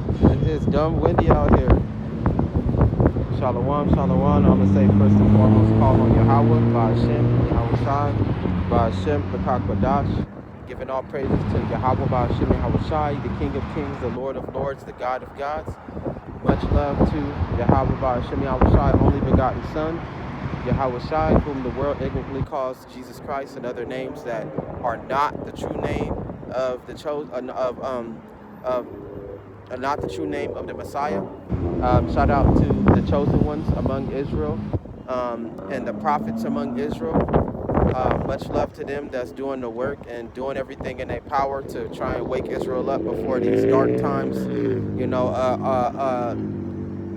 It is dumb windy out here. Shalom, shalom. I'm gonna say first and foremost, call on Yahweh, Ba'ashem, Yahweh Shai, Ba'ashem, B'Kakwadash. Giving all praises to Yahweh, Ba'ashem, Yahweh Shai, the King of Kings, the Lord of Lords, the God of Gods. Much love to Yahweh, Ba'ashem, Yahweh Shai, only begotten Son, Yahweh Shai, whom the world ignorantly calls Jesus Christ, and other names that are not the true name of the chosen of not the true name of the Messiah. Shout out to the chosen ones among Israel and the prophets among Israel. Much love to them that's doing the work and doing everything in their power to try and wake Israel up before these dark times,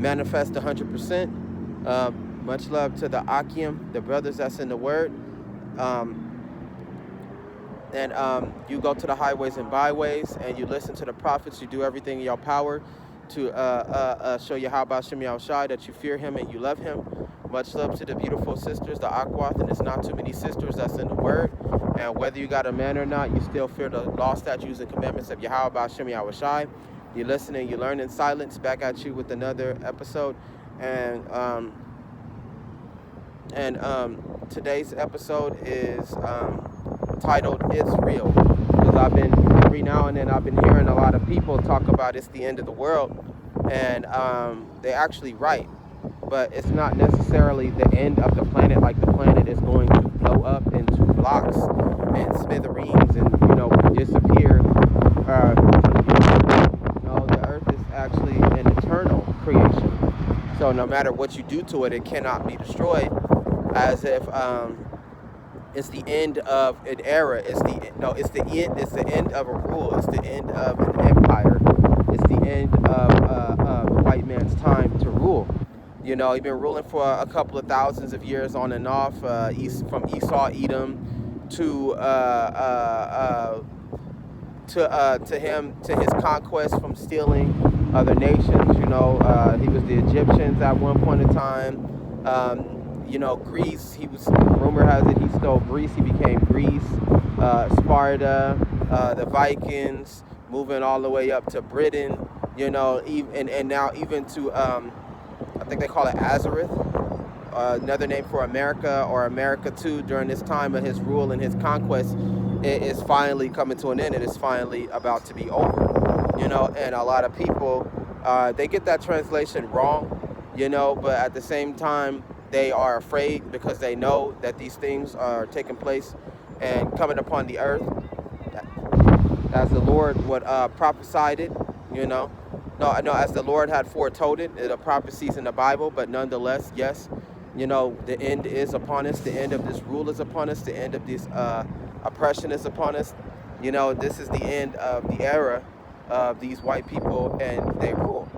manifest 100%. Much love to the Akim, the brothers that's in the word. And you go to the highways and byways and you listen to the prophets. You do everything in your power to show you how about Shem Shai, that you fear him and you love him. Much love to the beautiful sisters, the Akwath, and it's not too many sisters that's in the word. And whether you got a man or not, you still fear the law, statutes, and commandments of Yahweh about Shem Shai. You listen and you learn in silence. Back at you with another episode. And today's episode is titled "It's Real," because I've been every now and then I've been hearing a lot of people talk about it's the end of the world, and they're actually right, but it's not necessarily the end of the planet. Like the planet is going to blow up into blocks and smithereens and disappear. The Earth is actually an eternal creation. So no matter what you do to it, it cannot be destroyed. As if it's the end of an era. It's the end of a rule. It's the end of an empire. It's the end of the white man's time to rule. He's been ruling for a couple of thousands of years on and off, from Esau, Edom, to his conquest from stealing other nations. He was the Egyptians at one point in time. Greece, rumor has it, he stole Greece, he became Greece, Sparta, the Vikings, moving all the way up to Britain, and now even to, I think they call it Azareth, another name for America, or America too, during this time of his rule and his conquest. It is finally coming to an end. It is finally about to be over, and a lot of people, they get that translation wrong, but at the same time, they are afraid because they know that these things are taking place and coming upon the earth as the Lord would prophesied it, No, as the Lord had foretold it, the prophecies in the Bible, but nonetheless, yes, the end is upon us. The end of this rule is upon us. The end of this oppression is upon us. This is the end of the era of these white people and they rule,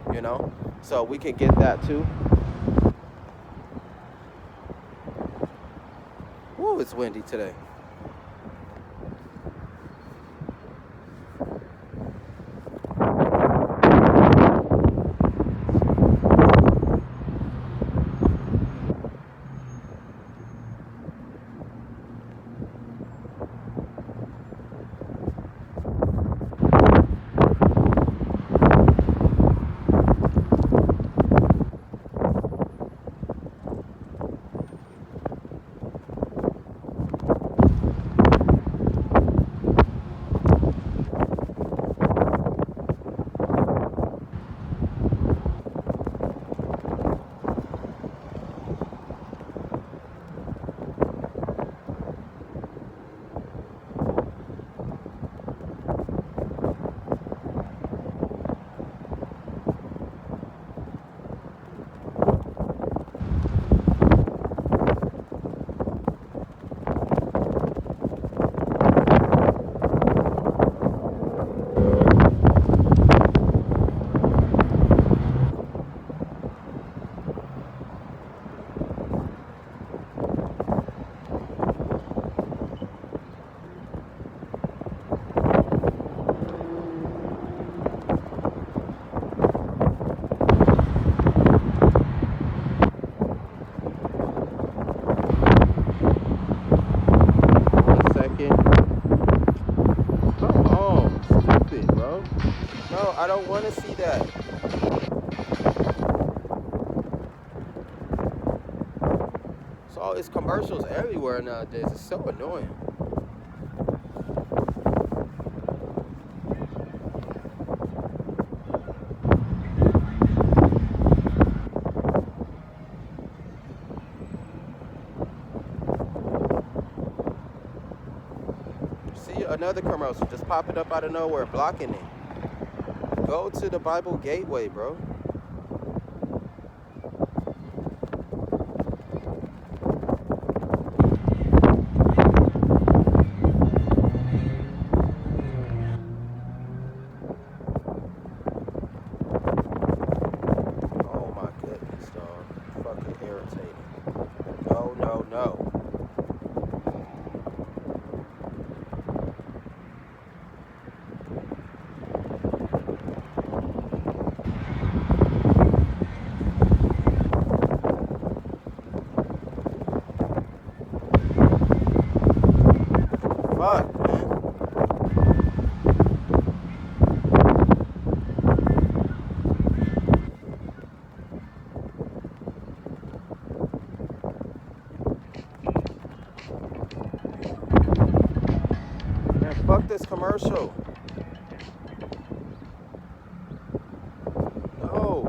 So we can get that too. Woo, it's windy today. I don't want to see that. So all these commercials everywhere nowadays. It's so annoying. See another commercial just popping up out of nowhere, blocking it. Go to the Bible Gateway, bro. Oh my goodness, dog. Fucking irritating. No, no, no. Fuck, man. Man, fuck this commercial. No.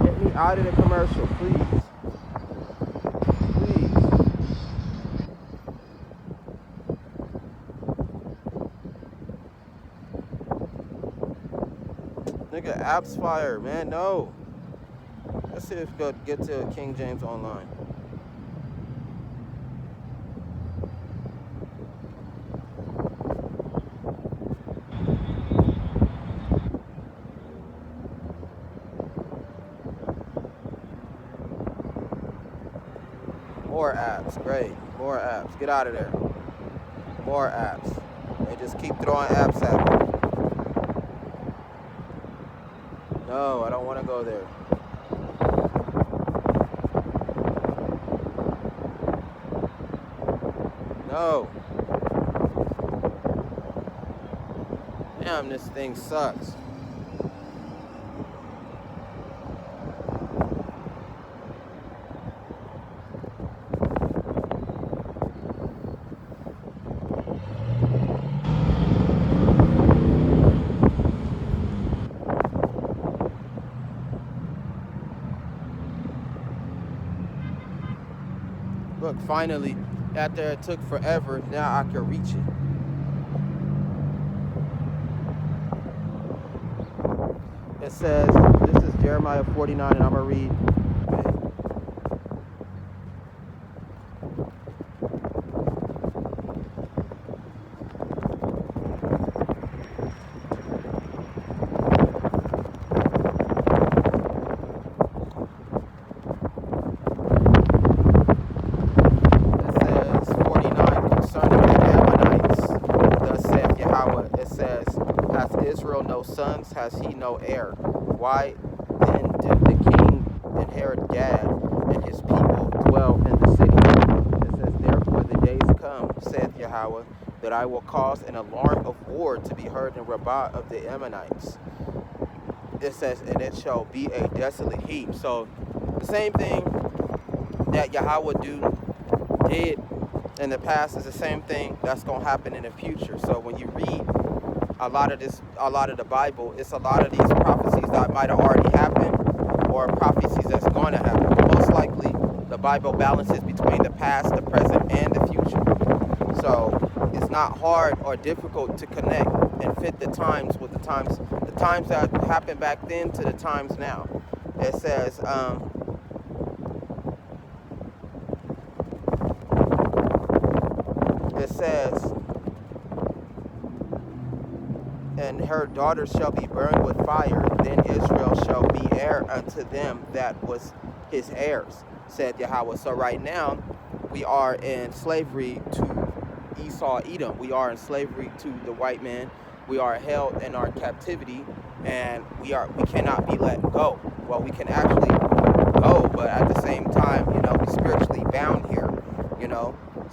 Get me out of the commercial, please. Please. Nigga, apps fire, man. No. Let's see if we could get to King James Online. More apps, great. More apps. Get out of there. More apps. They just keep throwing apps at me. No, I don't want to go there. No. Damn, this thing sucks. Look, finally, after it took forever, now I can reach it. It says, this is Jeremiah 49, and I'm going to read. No sons, has he no heir? Why then did the king inherit Gad, and his people dwell in the city? It says, therefore the days come, saith Yahweh, that I will cause an alarm of war to be heard in Rabbah of the Ammonites. It says, and it shall be a desolate heap. So the same thing that Yahweh did in the past is the same thing that's going to happen in the future. So when you read a lot of the Bible, it's a lot of these prophecies that might have already happened or prophecies that's going to happen. But most likely, the Bible balances between the past, the present, and the future. So it's not hard or difficult to connect and fit the times with the times that happened back then to the times now. It says, and her daughters shall be burned with fire, then Israel shall be heir unto them that was his heirs, said Yahweh. So right now, we are in slavery to Esau, Edom. We are in slavery to the white man. We are held in our captivity, and we cannot be let go. Well, we can actually go, but at the same time, we're spiritually bound here,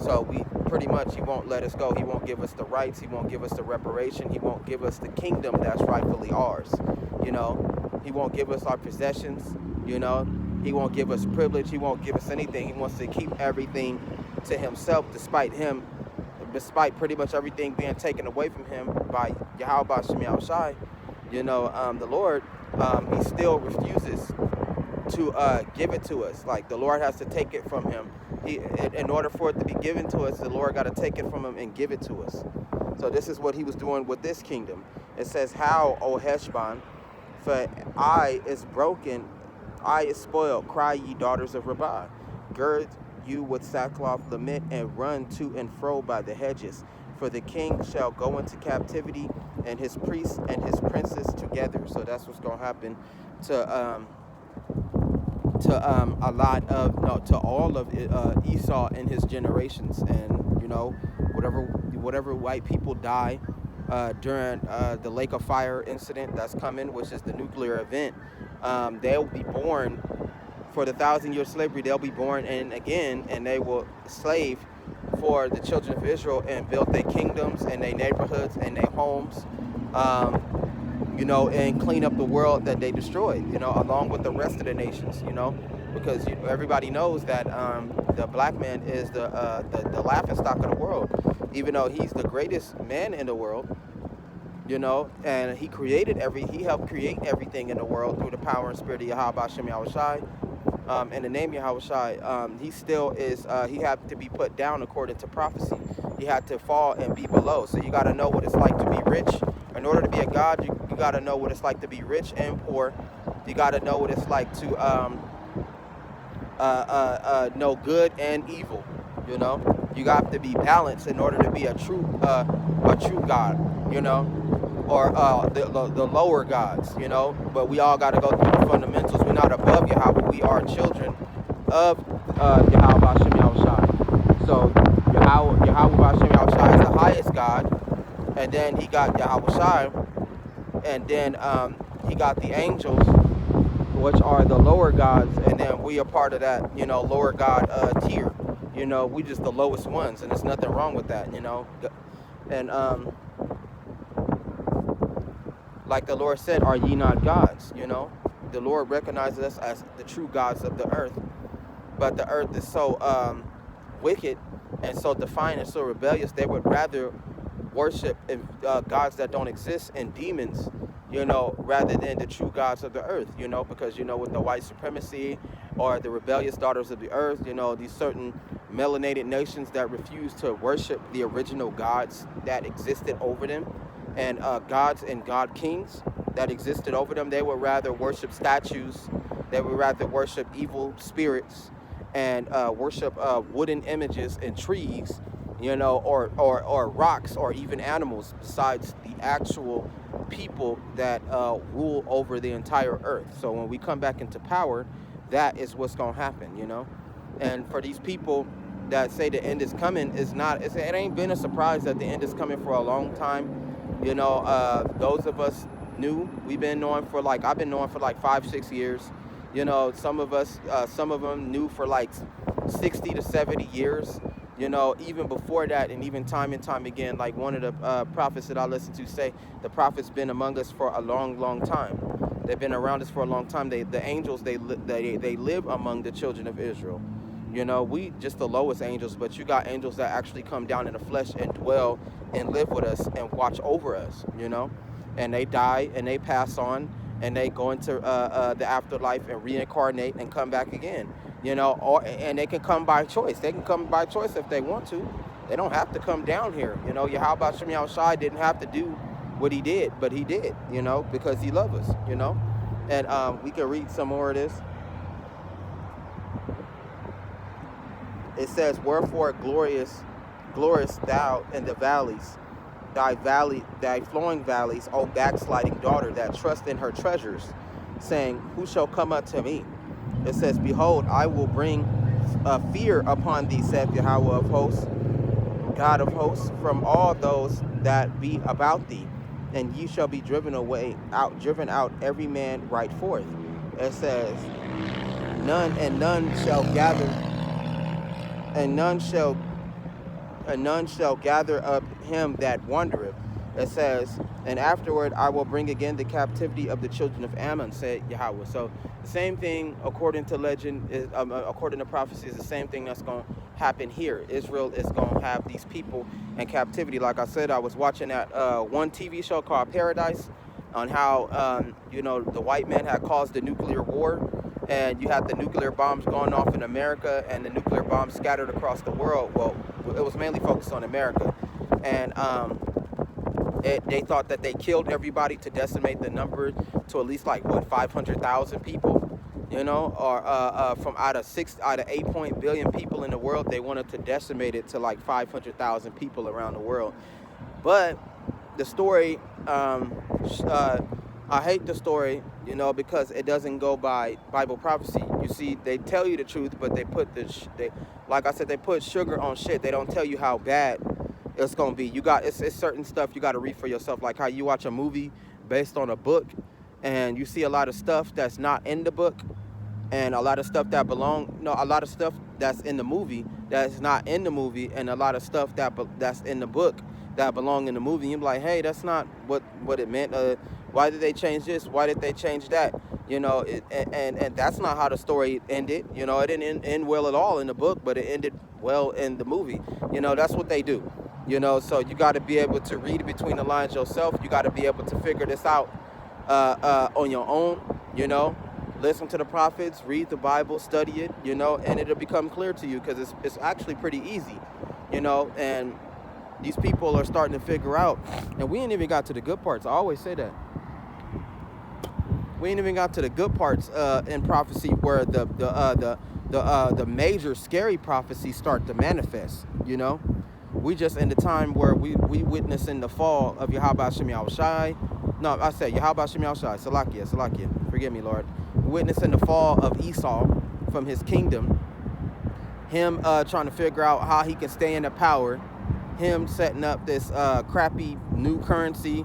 So we pretty much, he won't let us go. He won't give us the rights. He won't give us the reparation. He won't give us the kingdom that's rightfully ours. You know, he won't give us our possessions. You know, he won't give us privilege. He won't give us anything. He wants to keep everything to himself, despite pretty much everything being taken away from him by Yahweh Shem Shai. You know, the Lord, he still refuses to give it to us. Like, the Lord has to take it from him. In order for it to be given to us, the Lord got to take it from him and give it to us. So this is what he was doing with this kingdom. It says, "How, O Heshbon, for I is broken, I is spoiled. Cry, ye daughters of Rabbah. Gird you with sackcloth, lament, and run to and fro by the hedges. For the king shall go into captivity, and his priests and his princes together." So that's what's going to happen to to all of Esau and his generations. And you know, whatever white people die during the Lake of Fire incident that's coming, which is the nuclear event, they'll be born for the 1,000-year slavery. They'll be born in again, and they will slave for the children of Israel and build their kingdoms and their neighborhoods and their homes, you know, and clean up the world that they destroyed, you know, along with the rest of the nations, you know, because everybody knows that the black man is the laughingstock of the world, even though he's the greatest man in the world, you know, and he helped create everything in the world through the power and spirit of Yahweh Shem Yahushai. In the name Yahushai, he still is, he had to be put down according to prophecy. He had to fall and be below. So you got to know what it's like to be rich. In order to be a God, you got to know what it's like to be rich and poor. You got to know what it's like to know good and evil. You know, you got to be balanced in order to be a true God. You know, or the lower gods. You know, but we all got to go through the fundamentals. We're not above Yahweh. We are children of Yahweh Hashem Yahushai. So Yahweh Hashem Yahushai is the highest God. And then he got Yahweh Shai, and then he got the angels, which are the lower gods, and then we are part of that, you know, lower god tier. You know, we just the lowest ones, and there's nothing wrong with that, you know. And like the Lord said, "Are ye not gods?" You know, the Lord recognizes us as the true gods of the earth, but the earth is so wicked and so defiant and so rebellious. They would rather worship gods that don't exist and demons, you know, rather than the true gods of the earth, you know, because, you know, with the white supremacy or the rebellious daughters of the earth, you know, these certain melanated nations that refuse to worship the original gods that existed over them, and gods and god kings that existed over them, they would rather worship statues, they would rather worship evil spirits, and worship wooden images and trees, you know, or rocks, or even animals, besides the actual people that rule over the entire earth. So when we come back into power, that is what's going to happen, you know. And for these people that say the end is coming, it ain't been a surprise that the end is coming for a long time. You know, those of us knew, I've been knowing for like 5-6 years. You know, some of them knew for like 60 to 70 years. You know, even before that, and even time and time again, like one of the prophets that I listen to say, the prophets been among us for a long, long time. They've been around us for a long time. The angels, they live among the children of Israel. You know, we just the lowest angels, but you got angels that actually come down in the flesh and dwell and live with us and watch over us, you know. And they die and they pass on and they go into the afterlife and reincarnate and come back again. You know, and they can come by choice. They can come by choice if they want to. They don't have to come down here. You know, Yahweh Shem Yahushai didn't have to do what he did, but he did, you know, because he loves us, you know. And we can read some more of this. It says, "Wherefore glorious thou in the valleys, thy flowing valleys, O backsliding daughter that trust in her treasures, saying, Who shall come unto me? It says, Behold, I will bring fear upon thee, saith Yahweh of hosts, God of hosts, from all those that be about thee, and ye shall be driven out every man right forth. It says, none shall gather, and none shall and none shall gather up him that wandereth. It says, and afterward I will bring again the captivity of the children of Ammon, said Yahweh. So the same thing, according to legend, according to prophecy, is the same thing that's going to happen here. Israel is going to have these people in captivity. Like I said, I was watching that one TV show called Paradise, on how the white man had caused the nuclear war, and you had the nuclear bombs going off in America and the nuclear bombs scattered across the world. Well, it was mainly focused on America, and they thought that they killed everybody to decimate the number to at least 500,000 people, or from out of 8 billion people in the world, they wanted to decimate it to 500,000 people around the world. But the story, I hate the story, because it doesn't go by Bible prophecy. You see, they tell you the truth, but they put like I said, they put sugar on shit. They don't tell you how bad it's gonna be. It's certain stuff you got to read for yourself, like how you watch a movie based on a book, and you see a lot of stuff that's not in the book, and a lot of stuff a lot of stuff that's in the movie that's not in the movie, and a lot of stuff that's in the book that belong in the movie. You're like, hey, that's not what it meant. Why did they change this? Why did they change that? And that's not how the story ended. It didn't end well at all in the book, but it ended well in the movie. That's what they do. So you got to be able to read between the lines yourself. You got to be able to figure this out on your own. Listen to the prophets, read the Bible, study it. And it'll become clear to you, because it's actually pretty easy. And these people are starting to figure out, and we ain't even got to the good parts. I always say that. We ain't even got to the good parts in prophecy, where the major scary prophecies start to manifest. We just in the time where we witnessing the fall of Yahweh Hashem Yahushai. No, I said Yahweh Hashem Yahushai. Salakia. Forgive me, Lord. Witnessing the fall of Esau from his kingdom. Him trying to figure out how he can stay in the power. Him setting up this crappy new currency,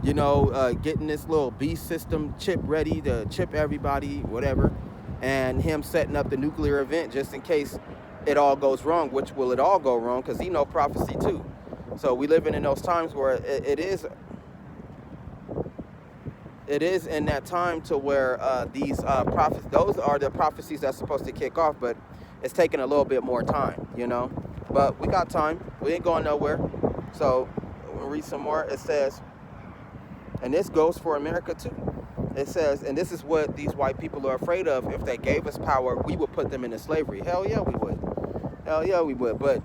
getting this little beast system chip ready to chip everybody, whatever, and him setting up the nuclear event just in case it all goes wrong, which will it all go wrong, because he know prophecy too. So we living in those times where it is in that time to where these prophets, those are the prophecies that's supposed to kick off, but it's taking a little bit more time, But we got time. We ain't going nowhere. So we'll read some more. It says, and this goes for America too. It says, and this is what these white people are afraid of. If they gave us power, we would put them into slavery. Hell yeah, we would. Hell yeah, we would. But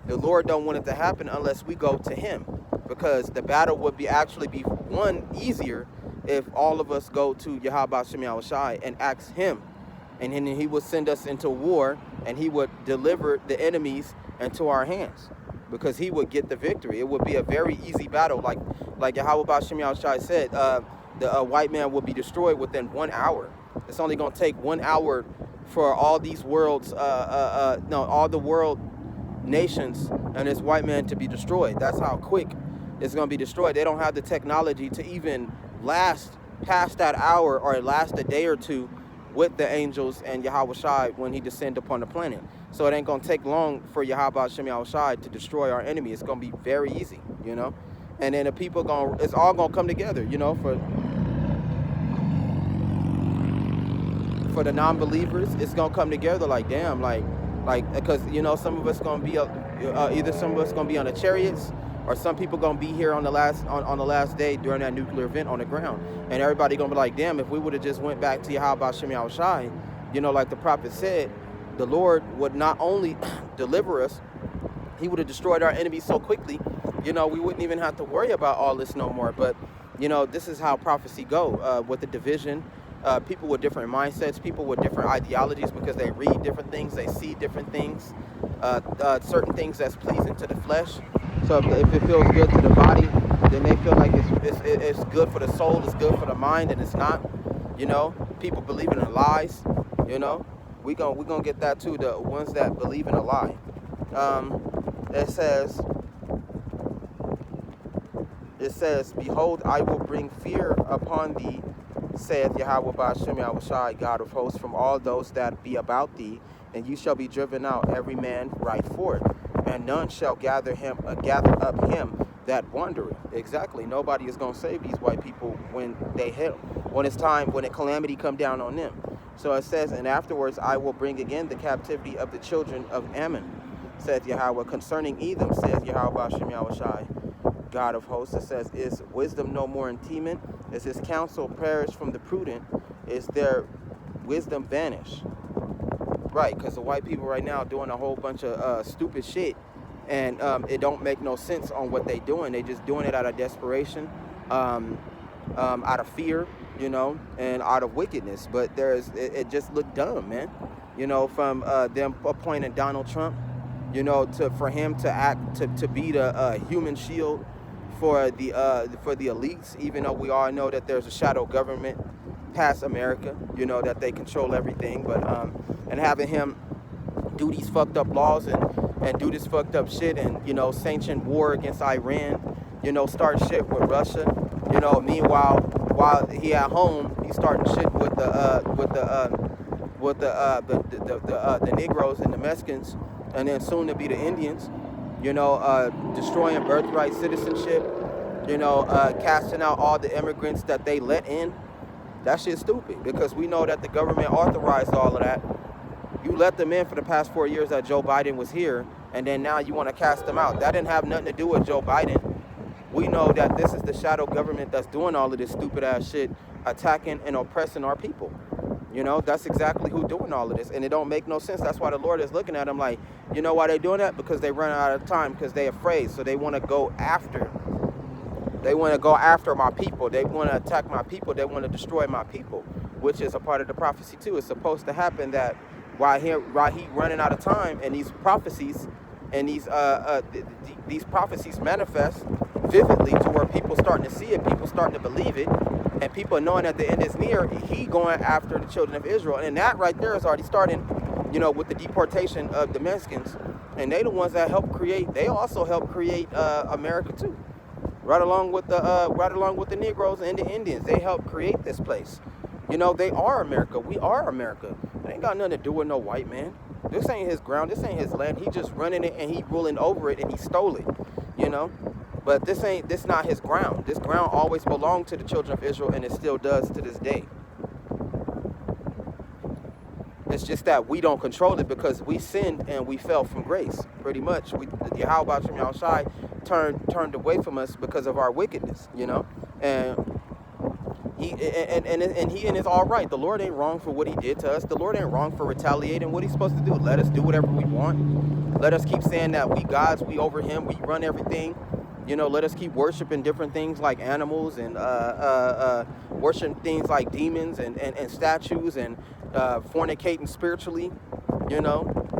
the Lord don't want it to happen unless we go to him, because the battle would actually be won easier if all of us go to Yahweh Hashem Yahushai and ask him. And then he would send us into war, and he would deliver the enemies into our hands, because he would get the victory. It would be a very easy battle. Like Yahweh Hashem Yahushai said, the white man will be destroyed within 1 hour. It's only going to take 1 hour for all these worlds, all the world nations and this white man to be destroyed. That's how quick it's going to be destroyed. They don't have the technology to even last past that hour, or last a day or two with the angels and Yahweh Shai when he descend upon the planet. So it ain't going to take long for Yahweh Hashem Yahushai to destroy our enemy. It's going to be very easy, And then the people it's all going to come together, for the non-believers. It's going to come together because, some of us going to be either some of us going to be on the chariots, or some people going to be here on the last day during that nuclear event on the ground. And everybody going to be like, damn, if we would have just went back to Yahweh Hashem Yahushai, like the prophet said, the Lord would not only deliver us, he would have destroyed our enemies so quickly, we wouldn't even have to worry about all this no more. But, this is how prophecy go, with the division, people with different mindsets, people with different ideologies, because they read different things, they see different things, certain things that's pleasing to the flesh. So if it feels good to the body, then they feel like it's good for the soul, it's good for the mind, and it's not. People believing in lies. We gonna get that too. The ones that believe in a lie. It says, behold, I will bring fear upon thee, saith Yahweh Ba'ashem Yahushai, God of hosts, from all those that be about thee, and you shall be driven out, every man right forth. and none shall gather up him that wandereth. Exactly. Nobody is going to save these white people when it's time, when a calamity come down on them. So it says, and afterwards I will bring again the captivity of the children of Ammon, saith Yahweh. Concerning Edom, says Yahweh Shem Yahushai, God of hosts. It says, is wisdom no more in Teman? Is his counsel perished from the prudent? Is their wisdom vanished? Right, because the white people right now doing a whole bunch of stupid shit, and it don't make no sense on what they doing. They just doing it out of desperation, out of fear, and out of wickedness. But it just looked dumb, man. From them appointing Donald Trump, for him to act to be the human shield for the elites, even though we all know that there's a shadow government past America, that they control everything. But and having him do these fucked up laws and do this fucked up shit and sanction war against Iran, start shit with Russia, meanwhile while he at home he's starting shit with the Negroes and the Mexicans, and then soon to be the Indians, destroying birthright citizenship, casting out all the immigrants that they let in. That shit's stupid, because we know that the government authorized all of that. You let them in for the past 4 years that Joe Biden was here, and then now you want to cast them out. That didn't have nothing to do with Joe Biden. We know that this is the shadow government that's doing all of this stupid ass shit, attacking and oppressing our people. That's exactly who's doing all of this, and it don't make no sense. That's why the Lord is looking at them like, why they doing that? Because they run out of time, because they afraid, so they want to go after. They want to go after my people. They want to attack my people. They want to destroy my people, which is a part of the prophecy too. It's supposed to happen that while he running out of time, and these prophecies and these prophecies manifest vividly to where people starting to see it, people starting to believe it, and people knowing that the end is near. He going after the children of Israel, and that right there is already starting, with the deportation of the Mexicans, and they the ones that helped create. They also helped create America too. Right along with the Negroes and the Indians, they helped create this place. They are America. We are America. It ain't got nothing to do with no white man. This ain't his ground. This ain't his land. He just running it, and he ruling over it, and he stole it. But this not his ground. This ground always belonged to the children of Israel, and it still does to this day. It's just that we don't control it because we sinned and we fell from grace. Pretty much, Yahweh Shem Yahushai turned away from us because of our wickedness, and he is all right. The Lord ain't wrong for what he did to us. The Lord ain't wrong for retaliating. What he's supposed to do? Let us do whatever we want. Let us keep saying that we gods, we over him, we run everything. Let us keep worshiping different things like animals and worshiping things like demons and statues and fornicating spiritually,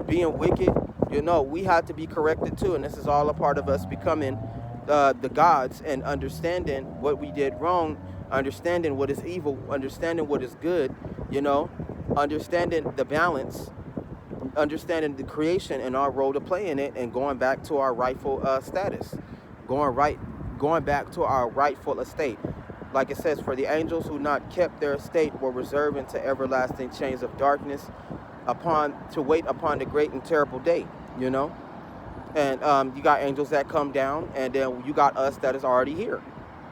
being wicked. We have to be corrected too, and this is all a part of us becoming the gods and understanding what we did wrong, understanding what is evil, understanding what is good, understanding the balance, understanding the creation and our role to play in it, and going back to our rightful status, going back to our rightful estate. Like it says, for the angels who not kept their estate were reserved into everlasting chains of darkness to wait upon the great and terrible day, and you got angels that come down, and then you got us that is already here,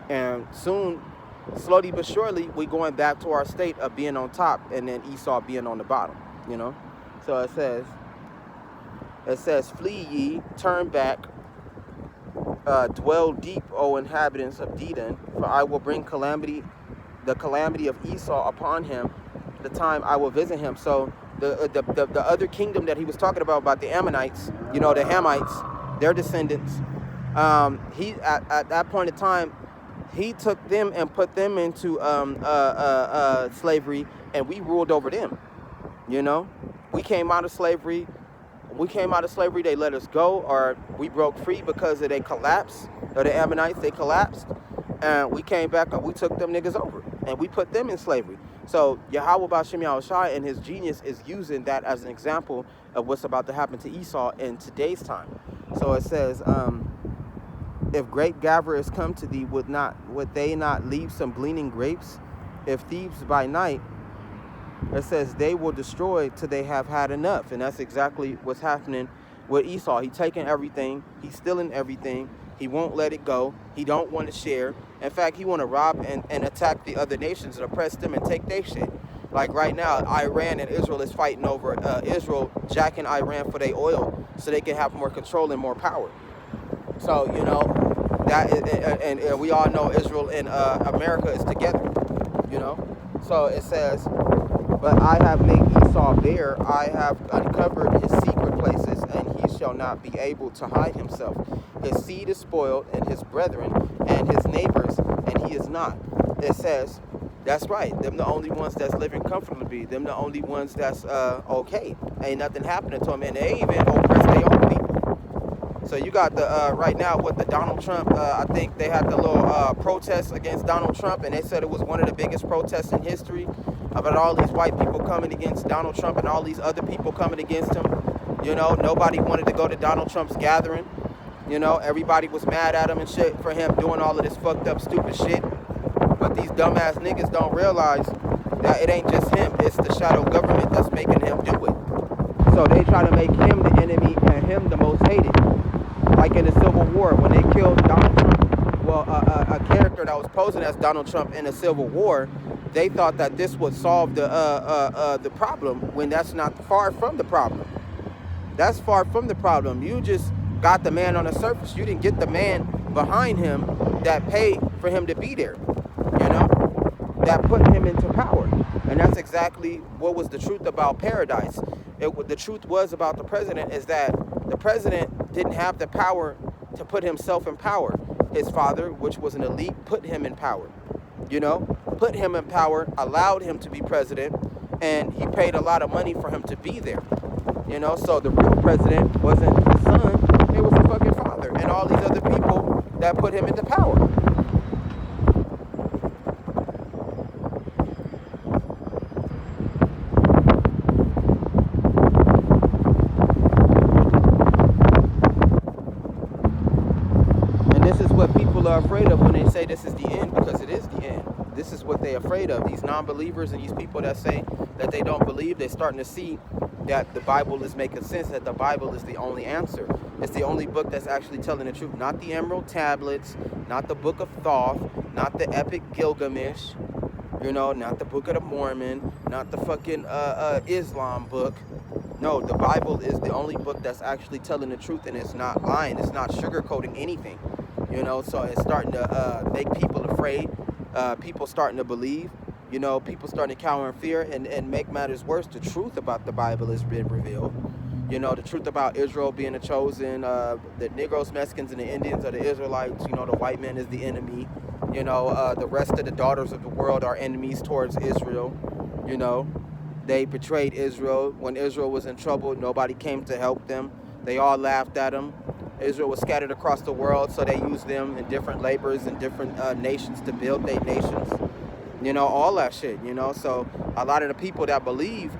and soon, slowly but surely, we going back to our state of being on top, and then Esau being on the bottom, So it says, flee ye, turn back, dwell deep, O inhabitants of Dedan, for I will bring the calamity of Esau upon him, the time I will visit him. So the other kingdom that he was talking about the Ammonites, the Hamites, their descendants, he at that point in time, he took them and put them into slavery, and we ruled over them. We came out of slavery. They let us go, or we broke free because of they collapsed, or the Ammonites, they collapsed, and we came back and we took them niggas over, and we put them in slavery. So Yahweh Shem Yahushai and his genius is using that as an example of what's about to happen to Esau in today's time. So it says, if great gatherers come to thee, would they not leave some gleaning grapes? If thieves by night, it says, they will destroy till they have had enough. And that's exactly what's happening with Esau. He taking everything. He's stealing everything. He won't let it go. He don't want to share. In fact, he want to rob and attack the other nations and oppress them and take their shit. Like right now, Iran and Israel is fighting over Israel jacking Iran for their oil so they can have more control and more power. So, you know, that is, and we all know Israel and America is together, you know. So it says, but I have made Esau bare, I have uncovered his secret places, and he shall not be able to hide himself. His seed is spoiled, and his brethren, and his neighbors, and he is not. It says, that's right, them the only ones that's living comfortably, them the only ones that's okay. Ain't nothing happening to them, and they even oppress their own people. So you got the, right now with the Donald Trump, I think they had the little protest against Donald Trump, and they said it was one of the biggest protests in history about all these white people coming against Donald Trump and all these other people coming against him. You know, nobody wanted to go to Donald Trump's gathering. You know, everybody was mad at him and shit for him doing all of this fucked up, stupid shit. But these dumbass niggas don't realize that it ain't just him, it's the shadow government that's making him do it. So they try to make him the enemy and him the most hated. Like in the Civil War, when they killed Donald Trump, well, a character that was posing as Donald Trump in the Civil War, they thought that this would solve the problem, when that's not far from the problem. That's far from the problem. You just got the man on the surface. You didn't get the man behind him that paid for him to be there, you know, that put him into power. And that's exactly what was the truth about Paradise. The truth was about the president is that the president didn't have the power to put himself in power. His father, which was an elite, put him in power, you know, put him in power, allowed him to be president, and he paid a lot of money for him to be there, you know. So the real president wasn't the son, it was the fucking father and all these other people that put him into power. Are afraid of when they say this is the end, because it is the end. This is what they're afraid of. These non-believers and these people that say that they don't believe, they're starting to see that the Bible is making sense, that the Bible is the only answer. It's the only book that's actually telling the truth. Not the Emerald Tablets, not the Book of Thoth, not the Epic Gilgamesh, you know, not the Book of the Mormon, not the fucking Islam book. No, the Bible is the only book that's actually telling the truth, and it's not lying. It's not sugarcoating anything. You know, so it's starting to make people afraid. People starting to believe. You know, people starting to cower in fear. And make matters worse, the truth about the Bible has been revealed. You know, the truth about Israel being the chosen. The Negroes, Mexicans, and the Indians are the Israelites. You know, the white man is the enemy. You know, the rest of the daughters of the world are enemies towards Israel. You know, they betrayed Israel. When Israel was in trouble, nobody came to help them. They all laughed at them. Israel was scattered across the world, so they used them in different labors and different nations to build their nations. You know, all that shit, you know. So a lot of the people that believed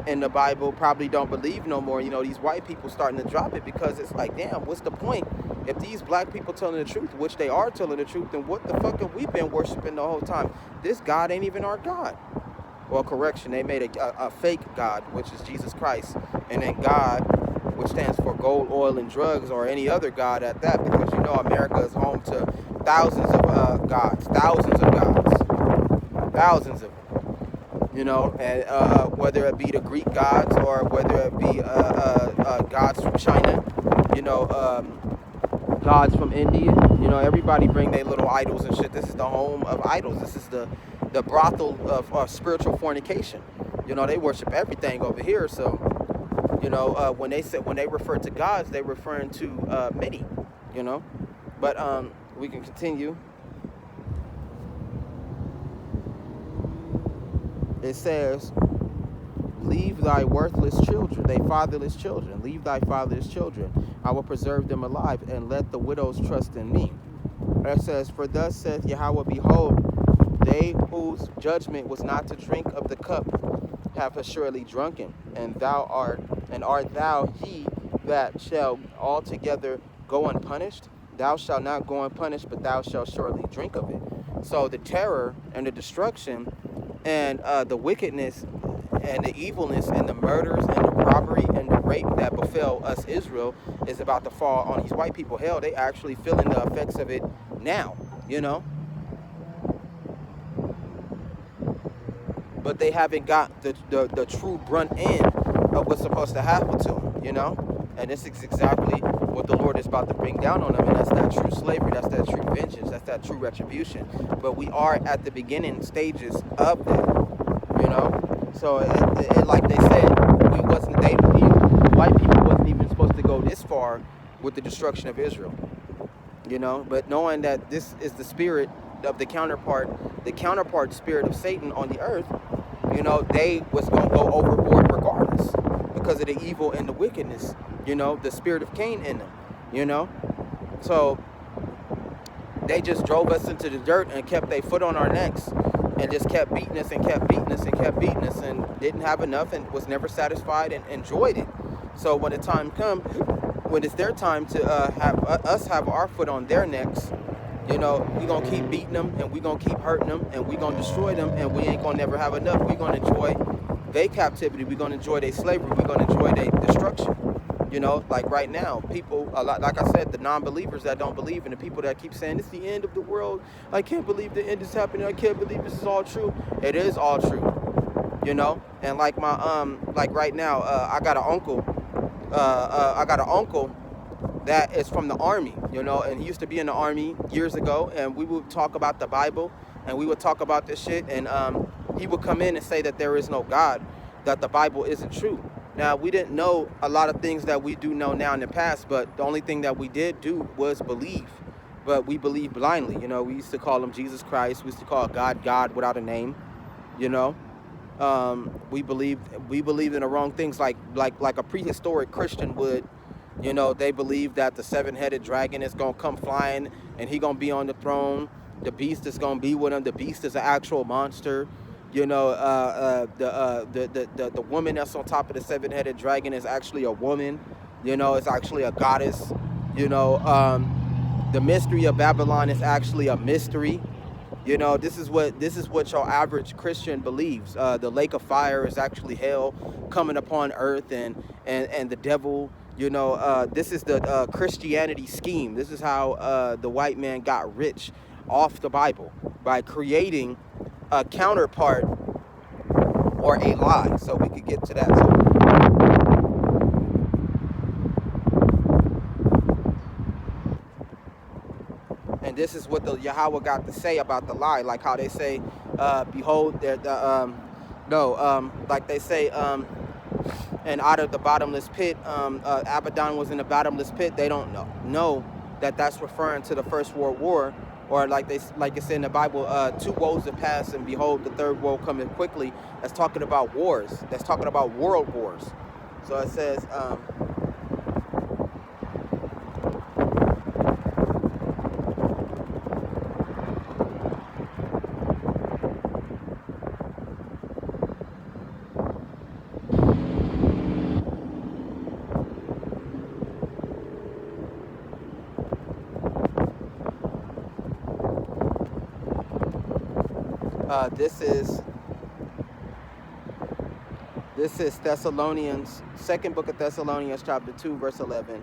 in the Bible probably don't believe no more. You know, these white people starting to drop it, because it's like, damn, what's the point? If these black people telling the truth, which they are telling the truth, then what the fuck have we been worshiping the whole time? This God ain't even our God. Well, correction, they made a fake God, which is Jesus Christ. And then God, which stands for gold, oil, and drugs, or any other God at that, because you know America is home to thousands of gods, thousands of them, you know, and whether it be the Greek gods or whether it be gods from China, you know, gods from India, you know, everybody bring their little idols and shit. This is the home of idols. This is the brothel of spiritual fornication. You know, they worship everything over here, so. You know, when they refer to gods, they're referring to many, you know. But we can continue. It says, leave thy worthless children, they fatherless children. Leave thy fatherless children. I will preserve them alive, and let the widows trust in me. It says, for thus saith Yahweh, behold, they whose judgment was not to drink of the cup have assuredly drunken, and art thou he that shall altogether go unpunished? Thou shalt not go unpunished, but thou shalt surely drink of it. So the terror and the destruction and the wickedness and the evilness and the murders and the robbery and the rape that befell us Israel is about to fall on these white people. Hell, they actually feeling the effects of it now, you know. But they haven't got the true brunt end of what's supposed to happen to them, you know. And this is exactly what the Lord is about to bring down on them. And that's that true slavery. That's that true vengeance. That's that true retribution. But we are at the beginning stages of that, you know. So, it like they said, white people wasn't even supposed to go this far with the destruction of Israel, you know. But knowing that this is the spirit of the counterpart spirit of Satan on the earth, you know, they was going to go overboard regardless because of the evil and the wickedness, you know, the spirit of Cain in them, you know. So they just drove us into the dirt and kept their foot on our necks and just kept beating us and kept beating us and kept beating us and didn't have enough and was never satisfied and enjoyed it. So when the time comes, when it's their time to have our foot on their necks, you know, we gonna keep beating them and we gonna keep hurting them and we gonna destroy them and we ain't gonna never have enough. We gonna enjoy their captivity. We gonna enjoy their slavery. We gonna enjoy their destruction. You know, like right now, people, a lot, like I said, the non-believers that don't believe and the people that keep saying it's the end of the world. I can't believe the end is happening. I can't believe this is all true. It is all true. You know, and like my like right now, I got an uncle. That is from the army, you know, and he used to be in the army years ago, and we would talk about the Bible, and we would talk about this shit, and he would come in and say that there is no God, that the Bible isn't true. Now, we didn't know a lot of things that we do know now in the past, but the only thing that we did do was believe, but we believed blindly, you know. We used to call him Jesus Christ. We used to call God without a name, you know. We believed in the wrong things, like a prehistoric Christian would. You know, they believe that the seven-headed dragon is going to come flying and he going to be on the throne. The beast is going to be with him. The beast is an actual monster. You know, the woman that's on top of the seven-headed dragon is actually a woman. You know, it's actually a goddess. You know, the mystery of Babylon is actually a mystery. You know, this is what your average Christian believes. The lake of fire is actually hell coming upon earth and the devil. You know, this is the Christianity scheme. This is how the white man got rich off the Bible, by creating a counterpart or a lie. So we could get to that. And this is what the Yahweh got to say about the lie, like how they say, behold, like they say, and out of the bottomless pit, Abaddon was in the bottomless pit. They don't know that that's referring to the First World War, or like it said in the Bible, 2 woes have passed, and behold, the third woe coming quickly. That's talking about wars. That's talking about world wars. So it says, this is Thessalonians, second book of Thessalonians, chapter 2, verse 11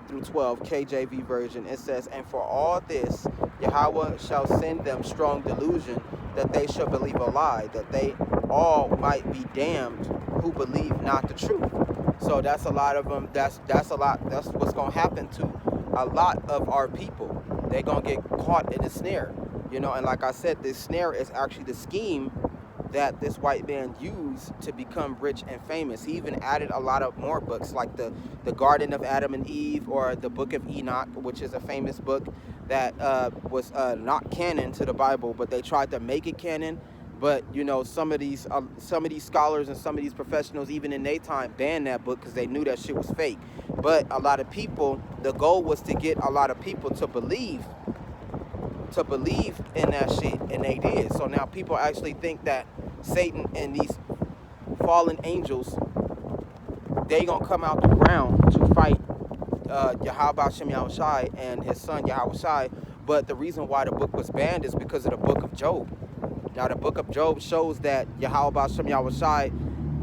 through 12, KJV version. It says, and for all this, Yahweh shall send them strong delusion, that they shall believe a lie, that they all might be damned who believe not the truth. So that's a lot of them. That's what's going to happen to a lot of our people. They're going to get caught in a snare. You know, and like I said, this snare is actually the scheme that this white man used to become rich and famous. He even added a lot of more books, like the Garden of Adam and Eve, or the Book of Enoch, which is a famous book that was not canon to the Bible, but they tried to make it canon. But you know, some of these scholars and some of these professionals, even in their time, banned that book because they knew that shit was fake. But a lot of people, the goal was to get a lot of people to believe in that shit, and they did. So now people actually think that Satan and these fallen angels, they gonna come out the ground to fight Yahweh Shem Yahushai and his son Yahushai. But the reason why the book was banned is because of the book of Job. Now the book of Job shows that Yahweh Shem Yahushai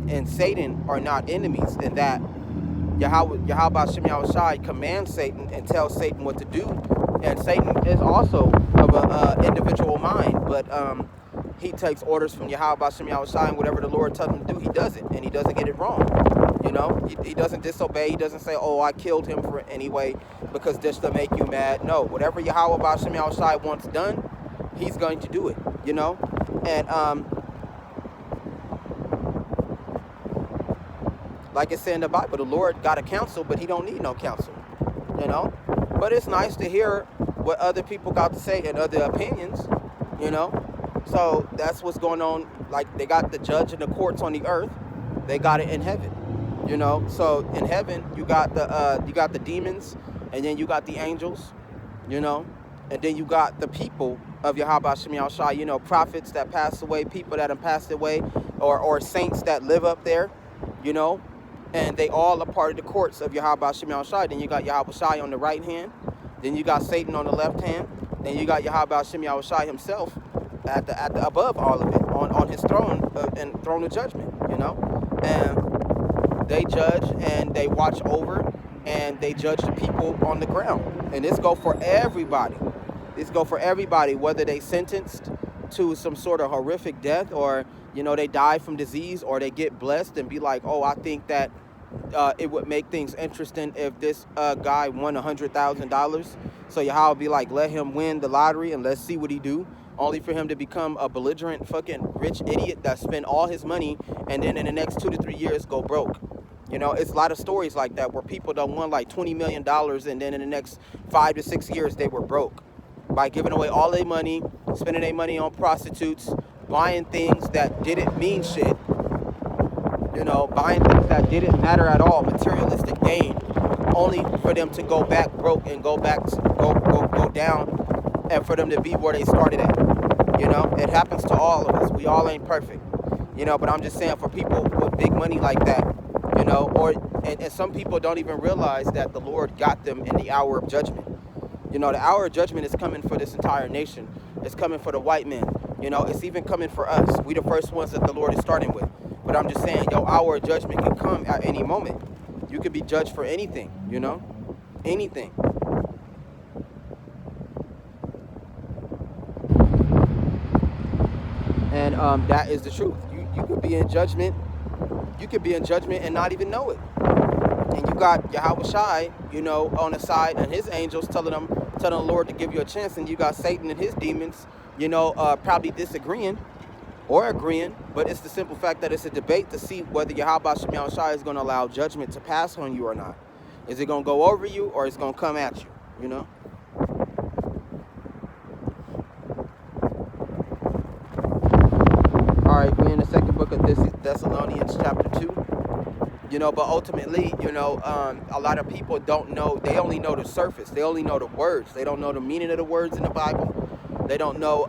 and Satan are not enemies, and that Yahweh Shem Yahushai commands Satan and tells Satan what to do. And Satan is also of a individual mind, but he takes orders from Yahweh Shem Yahushai, and whatever the Lord tells him to do, he does it, and he doesn't get it wrong. You know, he doesn't disobey. He doesn't say, oh, I killed him for anyway because this to make you mad. No, whatever Yahweh Shem Yahushai wants done, he's going to do it, you know. And like it said in the Bible, the Lord got a counsel, but he don't need no counsel, you know. But it's nice to hear what other people got to say and other opinions, you know. So that's what's going on. Like, they got the judge and the courts on the earth. They got it in heaven, you know. So in heaven, you got the demons, and then you got the angels, you know. And then you got the people of Yahweh Shem Yahushai, you know, prophets that passed away, people that have passed away, or saints that live up there, you know. And they all are part of the courts of Yahweh Shem Yahushai. Then you got Yahweh Shai on the right hand. Then you got Satan on the left hand. Then you got Yahweh Shem Yahushai himself at the above all of it, on his throne and throne of judgment, you know. And they judge and they watch over and they judge the people on the ground. And this go for everybody. This go for everybody, whether they sentenced to some sort of horrific death, or you know, they die from disease, or they get blessed and be like, oh, I think that it would make things interesting if this guy won $100,000. So Yahweh be like, let him win the lottery and let's see what he do. Only for him to become a belligerent fucking rich idiot that spent all his money and then in the next 2 to 3 years go broke. You know, it's a lot of stories like that where people done won like $20 million and then in the next 5 to 6 years they were broke by giving away all their money, spending their money on prostitutes, buying things that didn't mean shit, you know, buying things that didn't matter at all, materialistic gain, only for them to go back broke and go down, and for them to be where they started at. You know, it happens to all of us. We all ain't perfect, you know, but I'm just saying, for people with big money like that, you know, and some people don't even realize that the Lord got them in the hour of judgment. You know, the hour of judgment is coming for this entire nation. It's coming for the white man. You know, it's even coming for us. We the first ones that the Lord is starting with. But I'm just saying, your hour of judgment can come at any moment. You could be judged for anything, you know? Anything. And that is the truth. You could be in judgment. You could be in judgment and not even know it. And you got Yahweh Shai, you know, on the side, and his angels telling the Lord to give you a chance. And you got Satan and his demons, you know, probably disagreeing or agreeing. But it's the simple fact that it's a debate to see whether Yahweh Shem Yahushai is going to allow judgment to pass on you or not. Is it going to go over you, or it's going to come at you, you know? All right, we're in the second book of Thessalonians chapter 2. You know, but ultimately, you know, a lot of people don't know. They only know the surface. They only know the words. They don't know the meaning of the words in the Bible. They don't know.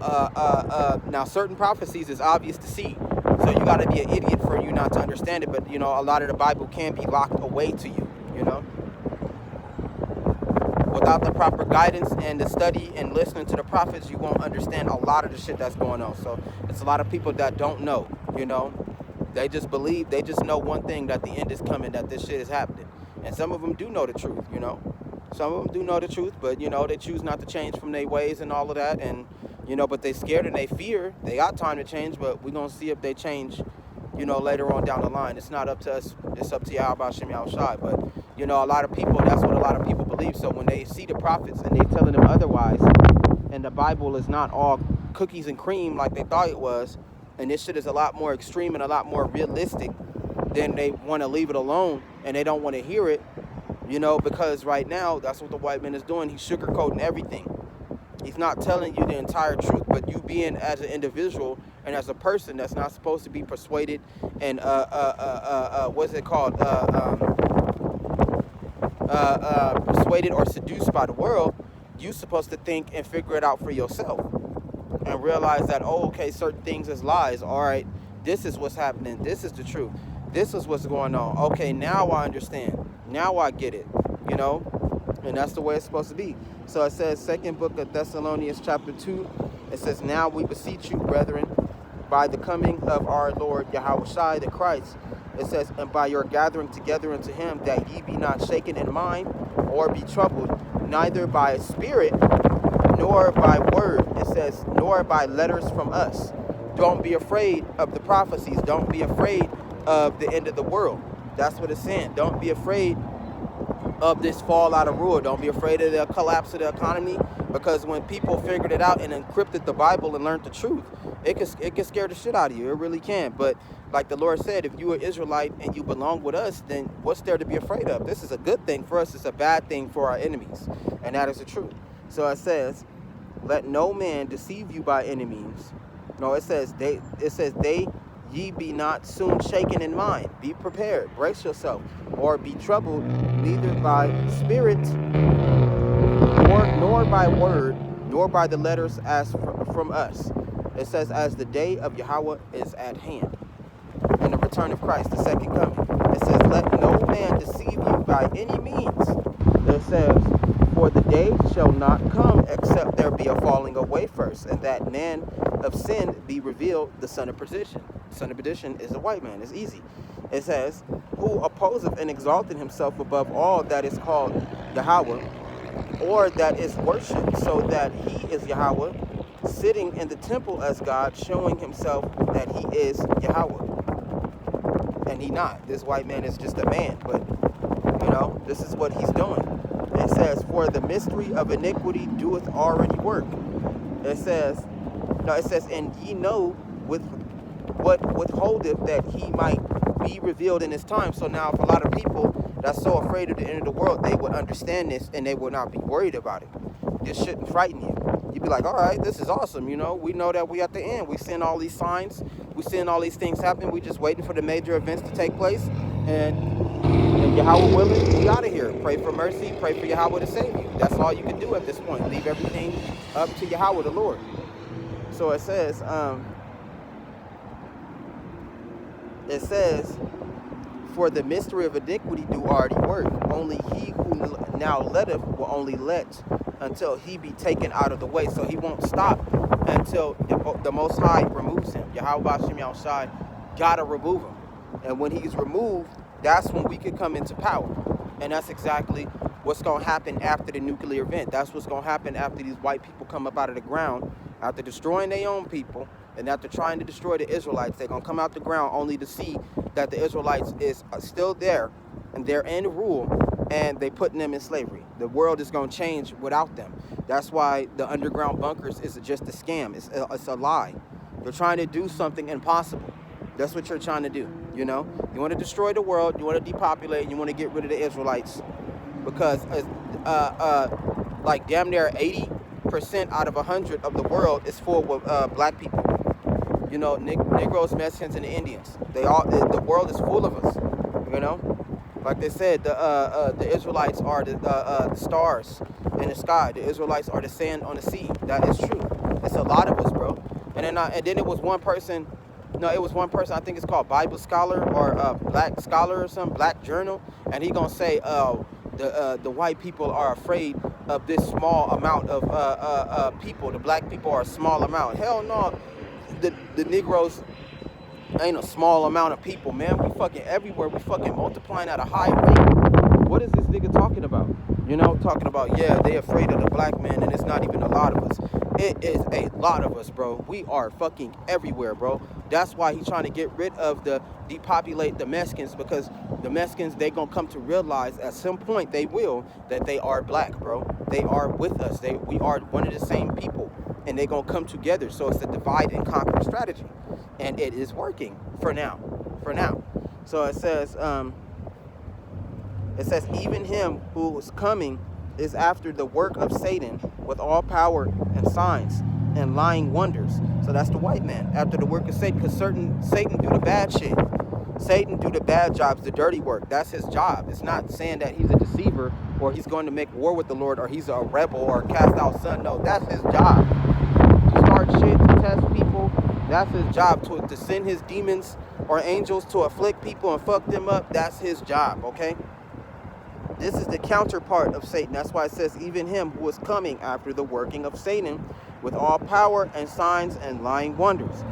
Now, certain prophecies is obvious to see. So you got to be an idiot for you not to understand it. But, you know, a lot of the Bible can be locked away to you, you know. Without the proper guidance and the study and listening to the prophets, you won't understand a lot of the shit that's going on. So it's a lot of people that don't know, you know. They just believe, they just know one thing, that the end is coming, that this shit is happening. And some of them do know the truth, you know. Some of them do know the truth, but, you know, they choose not to change from their ways and all of that. And, you know, but they scared and they fear. They got time to change, but we're going to see if they change, you know, later on down the line. It's not up to us. It's up to Yahweh Shem Yahushai. But, you know, a lot of people, that's what a lot of people believe. So when they see the prophets and they're telling them otherwise, and the Bible is not all cookies and cream like they thought it was, and this shit is a lot more extreme and a lot more realistic, then they want to leave it alone and they don't want to hear it, you know, because right now, that's what the white man is doing. He's sugarcoating everything. He's not telling you the entire truth, but you being as an individual and as a person that's not supposed to be persuaded and, what's it called? Persuaded or seduced by the world, you're supposed to think and figure it out for yourself. And realize that, oh, okay, certain things is lies. All right, this is what's happening. This is the truth. This is what's going on. Okay, now I understand. Now I get it, you know? And that's the way it's supposed to be. So it says, second book of Thessalonians chapter 2, it says, now we beseech you, brethren, by the coming of our Lord Yahushua the Christ, It says, and by your gathering together unto him, that ye be not shaken in mind, or be troubled, neither by spirit, nor by word. It says, nor by letters from us. Don't be afraid of the prophecies. Don't be afraid of the end of the world. That's what it's saying. Don't be afraid of this fall out of rule. Don't be afraid of the collapse of the economy, because when people figured it out and encrypted the Bible and learned the truth, it can scare the shit out of you. It really can. But like the Lord said, if you are Israelite and you belong with us, then what's there to be afraid of? This is a good thing for us. It's a bad thing for our enemies, and that is the truth. So it says, let no man deceive you by any means. No, it says ye be not soon shaken in mind. Be prepared, brace yourself, or be troubled, neither by spirit, nor by word, nor by the letters as from us. It says, as the day of Yahweh is at hand, and the return of Christ, the second coming. It says, let no man deceive you by any means. It says, for the day shall not come except there be a falling away first, and that man of sin be revealed, the son of perdition. Son of perdition is a white man. It's easy. It says, who opposeth and exalted himself above all that is called Yahweh, or that is worshipped, so that he is Yahweh, sitting in the temple as God, showing himself that he is Yahweh. And he not. This white man is just a man, but this is what he's doing. It says, for the mystery of iniquity doeth already work. It says, and ye know with what withholdeth that he might be revealed in his time. So now if a lot of people that's so afraid of the end of the world, they would understand this and they would not be worried about it. This shouldn't frighten you. You'd be like, all right, this is awesome. We know that we at the end. We seeing all these signs. We seeing all these things happen. We just waiting for the major events to take place. And Yahweh willing, we out of here. Pray for mercy. Pray for Yahweh to save you. That's all you can do at this point. Leave everything up to Yahweh the Lord. So it says, for the mystery of iniquity do already work. Only he who now letteth will only let until he be taken out of the way. So he won't stop until the Most High removes him. Yahweh Bashim Yahushai gotta remove him. And when he's removed, that's when we could come into power. And that's exactly what's going to happen after the nuclear event. That's what's going to happen after these white people come up out of the ground, after destroying their own people, and after trying to destroy the Israelites. They're going to come out the ground only to see that the Israelites is still there, and they're in rule, and they putting them in slavery. The world is going to change without them. That's why the underground bunkers is just a scam. It's a lie. They're trying to do something impossible. That's what you're trying to do. You want to destroy the world, you want to depopulate, and you want to get rid of the Israelites, because like damn near 80% out of 100 of the world is full with black people. Negroes, Mexicans, and the Indians. The world is full of us. Like they said, the Israelites are the stars in the sky. The Israelites are the sand on the sea. That is true. It's a lot of us, bro. And then it was one person. No, it was one person, I think it's called Bible Scholar or Black Scholar or something, Black Journal, and he gonna say the white people are afraid of this small amount of people. The black people are a small amount. Hell no, the Negroes ain't a small amount of people, man. We fucking everywhere. We fucking multiplying at a high rate. What is this nigga talking about? Talking about, yeah, they afraid of the black man, and it's not even a lot of us. It is a lot of us, bro. We are fucking everywhere, bro. That's why he's trying to get rid of depopulate the Mexicans, because the Mexicans, they gonna come to realize at some point, they will, that they are black, bro. They are with us. We are one of the same people, and they gonna come together. So it's a divide and conquer strategy, and it is working for now. So it says even him who is coming is after the work of Satan with all power and signs and lying wonders. So that's the white man after the work of Satan, because Satan do the bad shit. Satan do the bad jobs, the dirty work. That's his job. It's not saying that he's a deceiver or he's going to make war with the Lord or he's a rebel or a cast out son. No, that's his job. To start shit, to test people, that's his job. To send his demons or angels to afflict people and fuck them up, that's his job, okay? This is the counterpart of Satan. That's why it says, even him who is coming after the working of Satan with all power and signs and lying wonders.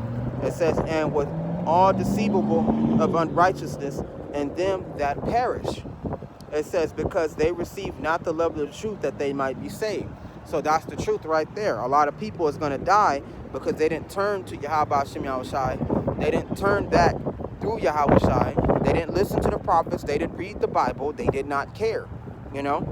It says, and with all deceivable of unrighteousness, and them that perish. It says, because they receive not the love of the truth, that they might be saved. So that's the truth right there. A lot of people is going to die because they didn't turn to Yahweh Shem Yahushai. They didn't turn back through Yahweh Shai. They didn't listen to the prophets. They didn't read the Bible. They did not care. You know?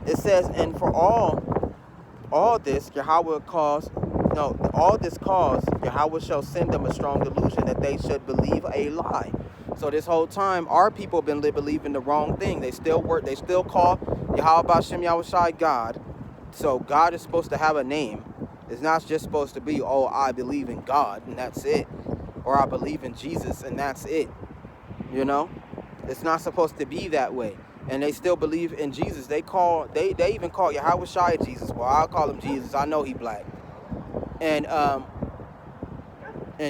It says, and for all this, Yahweh caused Yahweh shall send them a strong delusion, that they should believe a lie. So this whole time, our people have been believing the wrong thing. They still call Yahweh Shem Yahushai God. So God is supposed to have a name. It's not just supposed to be, oh, I believe in God and that's it. Or I believe in Jesus and that's it. You know? It's not supposed to be that way. And they still believe in Jesus. They even call Yahweh Shai Jesus. Well, I'll call him Jesus. I know he black. And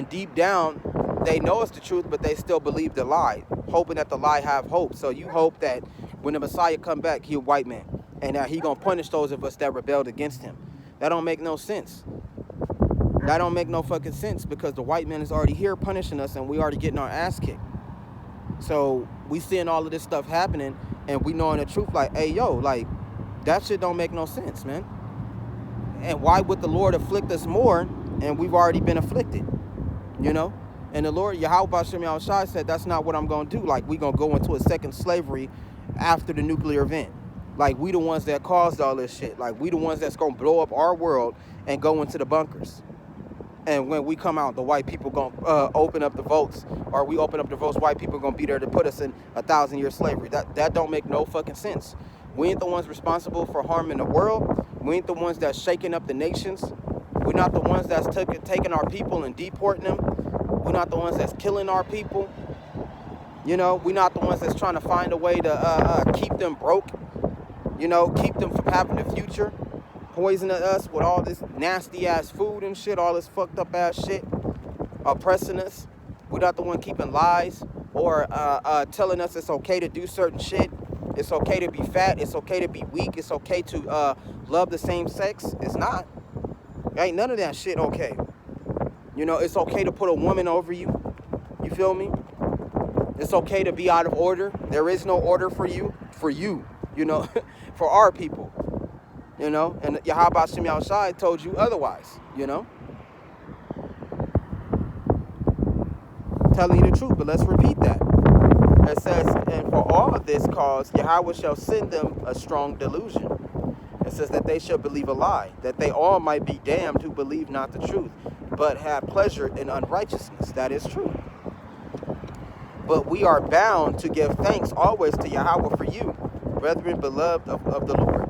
deep down, they know it's the truth, but they still believe the lie, hoping that the lie have hope. So you hope that when the Messiah come back, he a white man, and that he gonna punish those of us that rebelled against him. That don't make no sense. That don't make no fucking sense, because the white man is already here punishing us, and we already getting our ass kicked. So we seeing all of this stuff happening, and we knowing the truth, like, hey, yo, like, that shit don't make no sense, man. And why would the Lord afflict us more, and we've already been afflicted, you know? And the Lord, Yahweh Shem Yahushai, said, that's not what I'm going to do. Like, we going to go into a second slavery after the nuclear event. Like, we the ones that caused all this shit. Like, we the ones that's going to blow up our world and go into the bunkers. And when we come out, the white people going to open up the votes. Or we open up the votes, white people going to be there to put us in 1,000-year slavery. That don't make no fucking sense. We ain't the ones responsible for harming the world. We ain't the ones that's shaking up the nations. We're not the ones that's taking our people and deporting them. We're not the ones that's killing our people. You know, we're not the ones that's trying to find a way to keep them broke. You know, keep them from having a future. Poisoning us with all this nasty ass food and shit, all this fucked up ass shit. Oppressing us. We're not the one keeping lies or telling us it's okay to do certain shit. It's okay to be fat. It's okay to be weak. It's okay to love the same sex. It's not. Ain't none of that shit okay. You know, it's okay to put a woman over you. You feel me? It's okay to be out of order. There is no order for you, you know, for our people, you know. And Yahweh Shem Yahushai told you otherwise, you know. Telling you the truth, but let's repeat that. It says, and for all of this cause, Yahweh shall send them a strong delusion. It says that they shall believe a lie, that they all might be damned who believe not the truth, but have pleasure in unrighteousness. That is true. But we are bound to give thanks always to Yahweh for you, brethren beloved of the Lord,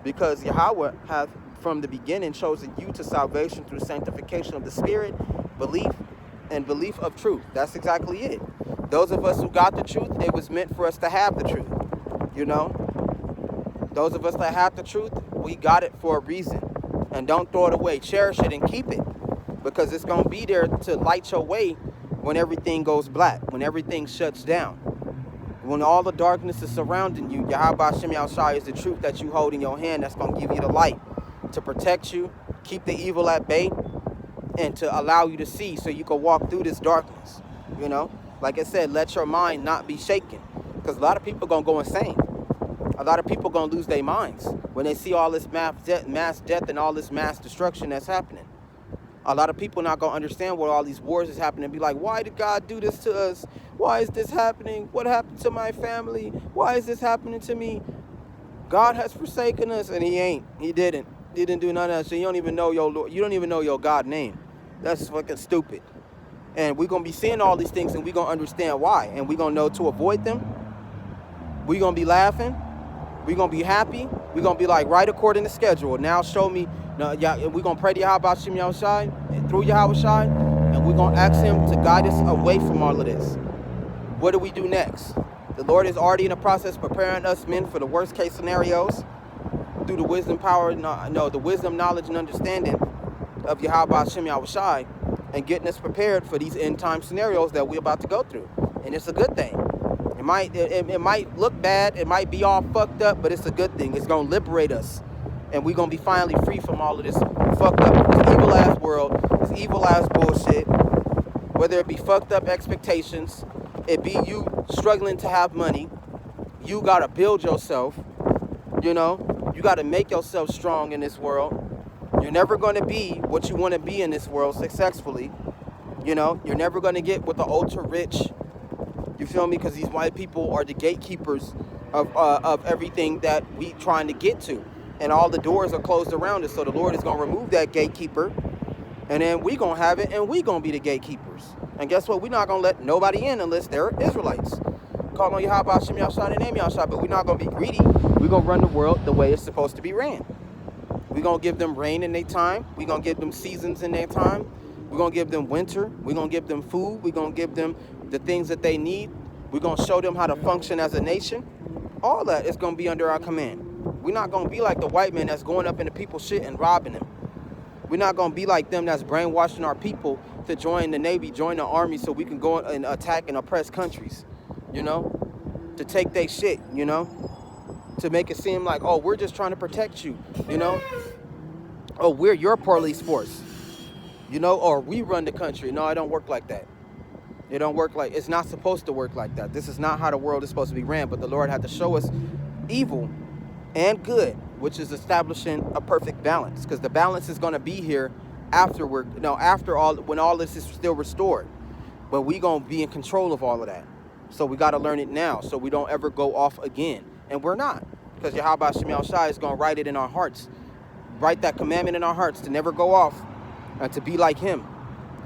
because Yahweh hath from the beginning chosen you to salvation through sanctification of the Spirit, belief of truth. That's exactly it. Those of us who got the truth, it was meant for us to have the truth, you know. Those of us that have the truth, we got it for a reason. And don't throw it away. Cherish it and keep it, because it's going to be there to light your way when everything goes black, when everything shuts down. When all the darkness is surrounding you, Yahweh Shem Yahushai is the truth that you hold in your hand that's going to give you the light to protect you, keep the evil at bay, and to allow you to see so you can walk through this darkness, you know. Like I said, let your mind not be shaken, because a lot of people are going to go insane. A lot of people are going to lose their minds when they see all this mass death and all this mass destruction that's happening. A lot of people not going to understand what all these wars is happening and be like, why did God do this to us? Why is this happening? What happened to my family? Why is this happening to me? God has forsaken us, and he ain't. He didn't. He didn't do none of that. So you don't even know your Lord. You don't even know your God name. That's fucking stupid. And we're going to be seeing all these things, and we're going to understand why. And we're going to know to avoid them. We're going to be laughing. We're going to be happy. We're going to be like, right according to schedule. Now show me. Now, we're going to pray to Yahweh Shem Yahushai, and through Yahweh Shai, and we're going to ask him to guide us away from all of this. What do we do next? The Lord is already in the process preparing us men for the worst case scenarios through the wisdom, the wisdom, knowledge, and understanding of Yahweh Shem Yahushai, and getting us prepared for these end time scenarios that we're about to go through. And it's a good thing. It might look bad, it might be all fucked up, but it's a good thing. It's going to liberate us, and we're going to be finally free from all of this fucked up, this evil ass world, this evil ass bullshit, whether it be fucked up expectations, it be you struggling to have money, you gotta build yourself, you know, you gotta make yourself strong in this world. You're never gonna be what you wanna be in this world successfully. You know, you're never gonna get with the ultra rich. You feel me? Because these white people are the gatekeepers of everything that we trying to get to. And all the doors are closed around us. So the Lord is going to remove that gatekeeper. And then we going to have it, and we going to be the gatekeepers. And guess what? We're not going to let nobody in unless they're Israelites. Call on Yahweh Hashem Yahshua and name Yahshua. But we're not going to be greedy. We're going to run the world the way it's supposed to be ran. We're going to give them rain in their time. We're going to give them seasons in their time. We're going to give them winter. We're going to give them food. We're going to give them the things that they need. We're going to show them how to function as a nation. All that is going to be under our command. We're not going to be like the white man that's going up into people's shit and robbing them. We're not going to be like them that's brainwashing our people to join the Navy, join the Army so we can go and attack and oppress countries, you know, to take their shit, you know, to make it seem like, oh, we're just trying to protect you, you know, oh, we're your police force, you know, or we run the country. No, it don't work like that. It don't work like, it's not supposed to work like that. This is not how the world is supposed to be ran, but the Lord had to show us evil and good, which is establishing a perfect balance, because the balance is going to be here after after all, when all this is still restored. But we going to be in control of all of that. So we got to learn it now so we don't ever go off again. And we're not, because Yahweh Hashem Yahshua is going to write it in our hearts, write that commandment in our hearts to never go off and to be like him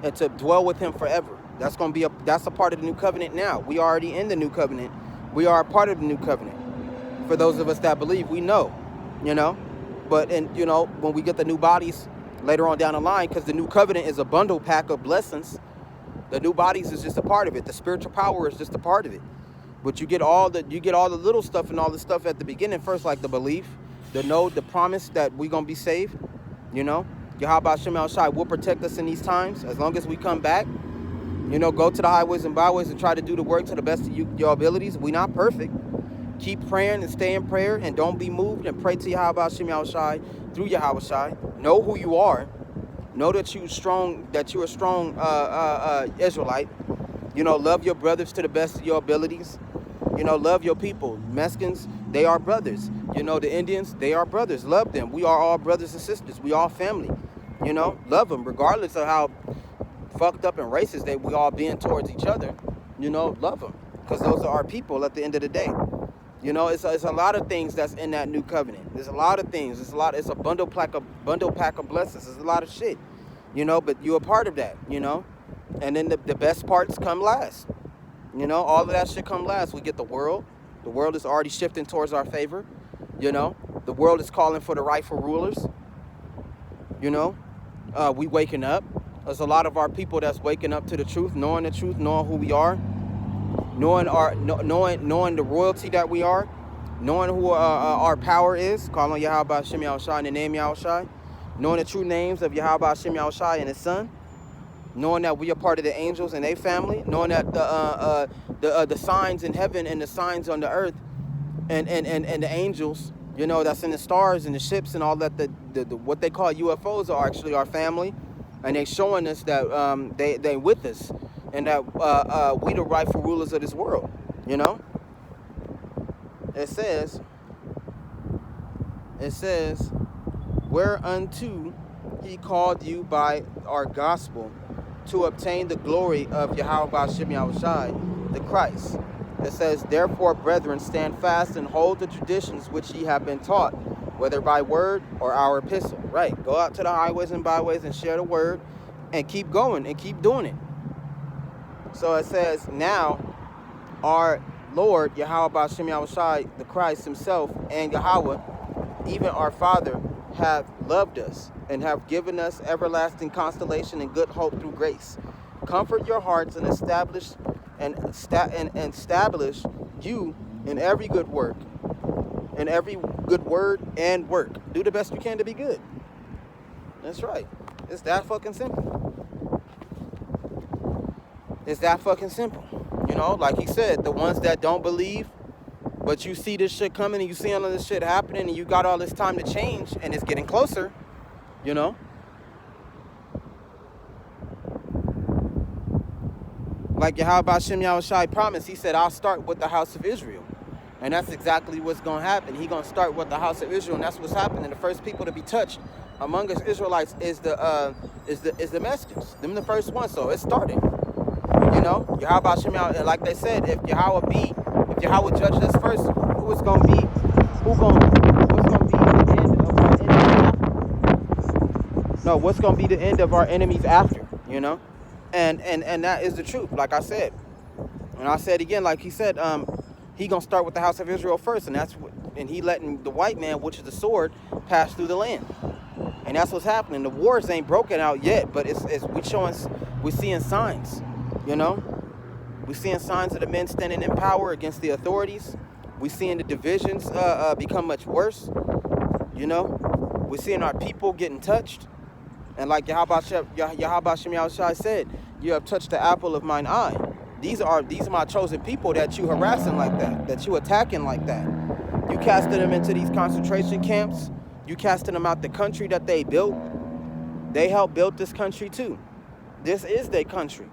and to dwell with him forever. That's going to be that's a part of the new covenant now. We are already in the new covenant. We are a part of the new covenant. For those of us that believe, we know, you know. But, and you know, when we get the new bodies later on down the line, because the new covenant is a bundle pack of blessings, the new bodies is just a part of it. The spiritual power is just a part of it. But you get all the little stuff and all the stuff at the beginning first, like the belief, the promise that we're going to be saved, you know. Yahweh Hashem Yahshua will protect us in these times as long as we come back. You know, go to the highways and byways and try to do the work to the best of your abilities. We're not perfect. Keep praying and stay in prayer and don't be moved, and pray to Yahweh Hashem Yahushai through Yahweh Shai. Know who you are. Know that you're strong, Israelite. You know, love your brothers to the best of your abilities. You know, love your people. Mexicans, they are brothers. You know, the Indians, they are brothers. Love them. We are all brothers and sisters. We all family. You know, love them regardless of how fucked up and racist we all being towards each other. You know, love them, because those are our people at the end of the day. You know, it's a lot of things that's in that new covenant. There's a lot of things. It's a bundle pack of blessings. There's a lot of shit. You know, but you're a part of that. You know, and then the best parts come last. You know, all of that shit come last. We get the world. The world is already shifting towards our favor. You know, the world is calling for the rightful rulers. You know, we waking up. There's a lot of our people that's waking up to the truth, knowing who we are, knowing the royalty that we are, knowing who our power is. Call on Yahweh Hashem Yahushua in the name Yahushua, knowing the true names of Yahweh Hashem Yahushua and His Son, knowing that we are part of the angels and their family, knowing that the signs in heaven and the signs on the earth, and the angels, you know, that's in the stars and the ships and all that, the what they call UFOs are actually our family. And they showing us that they with us, and that we the rightful rulers of this world, you know. It says, whereunto he called you by our gospel to obtain the glory of Yahweh Hashem Yahushai, the Christ. It says, therefore, brethren, stand fast and hold the traditions which ye have been taught, whether by word or our epistle. Right. Go out to the highways and byways and share the word and keep going and keep doing it. So it says, now our Lord, Yahweh Hashem Yahushai, the Christ himself, and Yahweh, even our Father, have loved us and have given us everlasting consolation and good hope through grace. Comfort your hearts and establish you in every good work, in every good word and work. Do the best you can to be good. That's right. It's that fucking simple. It's that fucking simple. You know, like he said, the ones that don't believe, but you see this shit coming and you see all of this shit happening and you got all this time to change and it's getting closer, you know. Like Yahweh Hashem Yahushai promised, he said, I'll start with the house of Israel. And that's exactly what's going to happen. He's going to start with the house of Israel, and that's what's happening. The first people to be touched among us Israelites is the Mexicans. Them the first ones, so it started. You know, Yahweh Hashem Yahushai, like they said, if Yahweh judged us first, what's going to be the end of our enemies after? No, what's going to be the end of our enemies after, you know? And that is the truth, like I said. And I said again, like he said, he gonna start with the house of Israel first, and he letting the white man, which is the sword, pass through the land. And that's what's happening. The wars ain't broken out yet, but we're seeing signs, you know? We're seeing signs of the men standing in power against the authorities. We're seeing the divisions become much worse, you know? We're seeing our people getting touched. And like Yahweh Shem Yahushai said, you have touched the apple of mine eye. These are my chosen people that you harassing like that you attacking like that. You casting them into these concentration camps. You casting them out the country that they built. They helped build this country too. This is their country.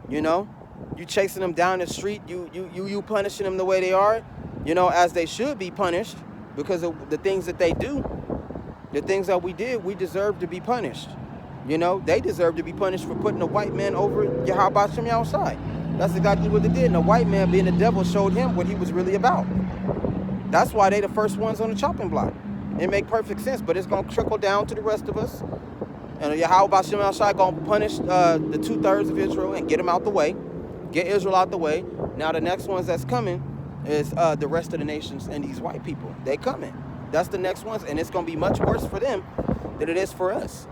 You know, you chasing them down the street. You punishing them the way they are. You know, as they should be punished because of the things that they do. The things that we did, we deserve to be punished. You know, they deserve to be punished for putting a white man over Yahweh Shem Yahushai. That's exactly what they did. And the white man, being the devil, showed him what he was really about. That's why they the first ones on the chopping block. It make perfect sense, but it's going to trickle down to the rest of us. And Yahweh Shem Yahushai going to punish the 2/3 of Israel and get them out the way. Get Israel out the way. Now the next ones that's coming is the rest of the nations and these white people. They coming. That's the next ones, and it's going to be much worse for them than it is for us.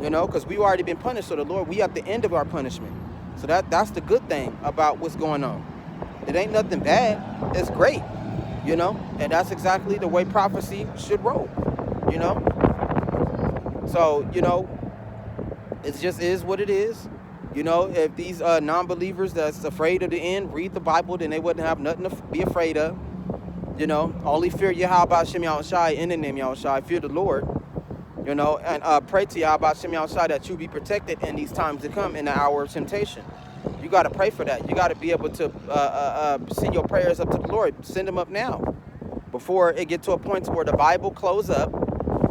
You know, because we've already been punished. So the Lord, we at the end of our punishment. So that's the good thing about what's going on. It ain't nothing bad. It's great, you know. And that's exactly the way prophecy should roll, you know. So, you know, it just is what it is. You know, if these non-believers that's afraid of the end read the Bible, then they wouldn't have nothing to be afraid of. You know, only fear Yahweh Shem Yahushai in the name Yahushai. Fear the Lord. You know, and pray to Yahweh Shem Yahushai that you be protected in these times to come in the hour of temptation. You got to pray for that. You got to be able to send your prayers up to the Lord. Send them up now before it get to a point where the Bible close up,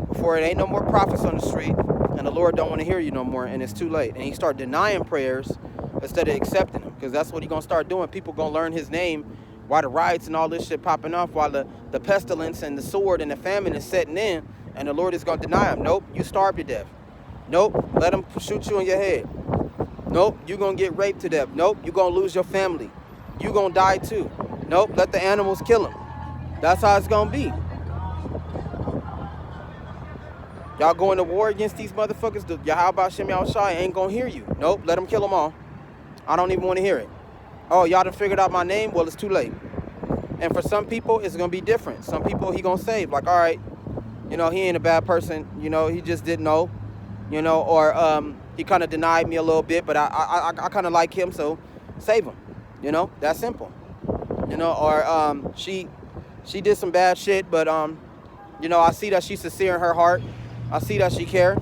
before it ain't no more prophets on the street, and the Lord don't want to hear you no more, and it's too late. And he start denying prayers instead of accepting them, because that's what he going to start doing. People going to learn his name while the riots and all this shit popping off, while the pestilence and the sword and the famine is setting in. And the Lord is going to deny him. Nope, you starve to death. Nope, let him shoot you in your head. Nope, you're going to get raped to death. Nope, you're going to lose your family. You're going to die too. Nope, let the animals kill him. That's how it's going to be. Y'all going to war against these motherfuckers? The Yahweh Shem Yahushai ain't going to hear you. Nope, let them kill them all. I don't even want to hear it. Oh, y'all done figured out my name? Well, it's too late. And for some people, it's going to be different. Some people he going to save. Like, all right, you know, he ain't a bad person. You know, he just didn't know. You know, or he kind of denied me a little bit, but I kind of like him, so save him. You know, that's simple. You know, or she did some bad shit, but you know, I see that she's sincere in her heart. I see that she cares.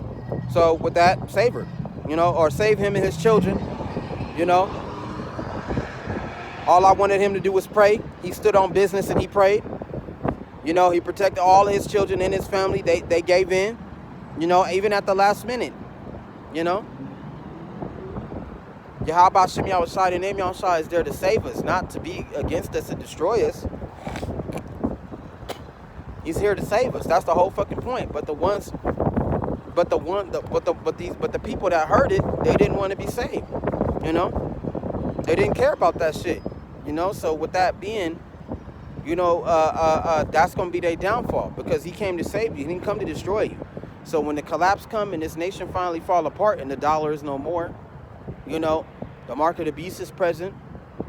So with that, save her. You know, or save him and his children. You know, all I wanted him to do was pray. He stood on business and he prayed. You know, he protected all of his children and his family. They gave in, you know, even at the last minute, you know. Yahweh Shem Yahushai, the name Yahushai, is there to save us, not to be against us and destroy us. He's here to save us. That's the whole fucking point. But the people that heard it, they didn't want to be saved. You know, they didn't care about that shit. You know, so with that being, you know, that's going to be their downfall, because he came to save you. He didn't come to destroy you. So when the collapse come and this nation finally fall apart and the dollar is no more, you know, the mark of the beast is present.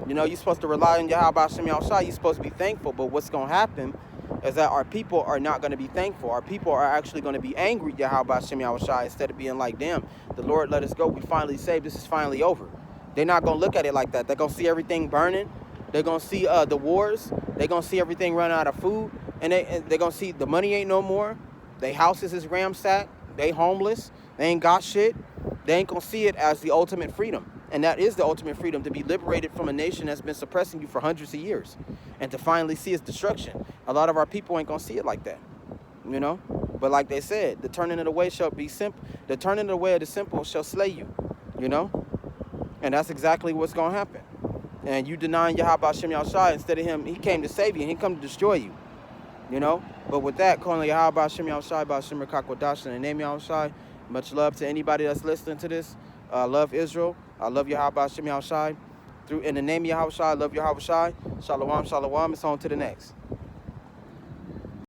You know, you're supposed to rely on Yahweh Shem Yahushai. You're supposed to be thankful. But what's going to happen is that our people are not going to be thankful. Our people are actually going to be angry at Yahweh Shem Yahushai, instead of being like, damn, the Lord let us go. We finally saved. This is finally over. They're not going to look at it like that. They're going to see everything burning. They're going to see the wars. They're going to see everything run out of food. And they're going to see the money ain't no more. Their houses is ramsacked. They homeless. They ain't got shit. They ain't going to see it as the ultimate freedom. And that is the ultimate freedom, to be liberated from a nation that's been suppressing you for hundreds of years and to finally see its destruction. A lot of our people ain't going to see it like that, you know? But like they said, the turning of the way shall be simple. The turning of the way of the simple shall slay you, you know? And that's exactly what's going to happen. And you denying Yahweh Hashem Yahushai, instead of him, he came to save you and he come to destroy you, you know? But with that, calling Yahweh Hashem Yahushai, Hashem Rakakwadash, in the name of Yahushai, much love to anybody that's listening to this. I love Israel. I love Yahweh Hashem Yahushai. In the name of Yahushai, I love Yahushai. Shalom, shalom. It's on to the next.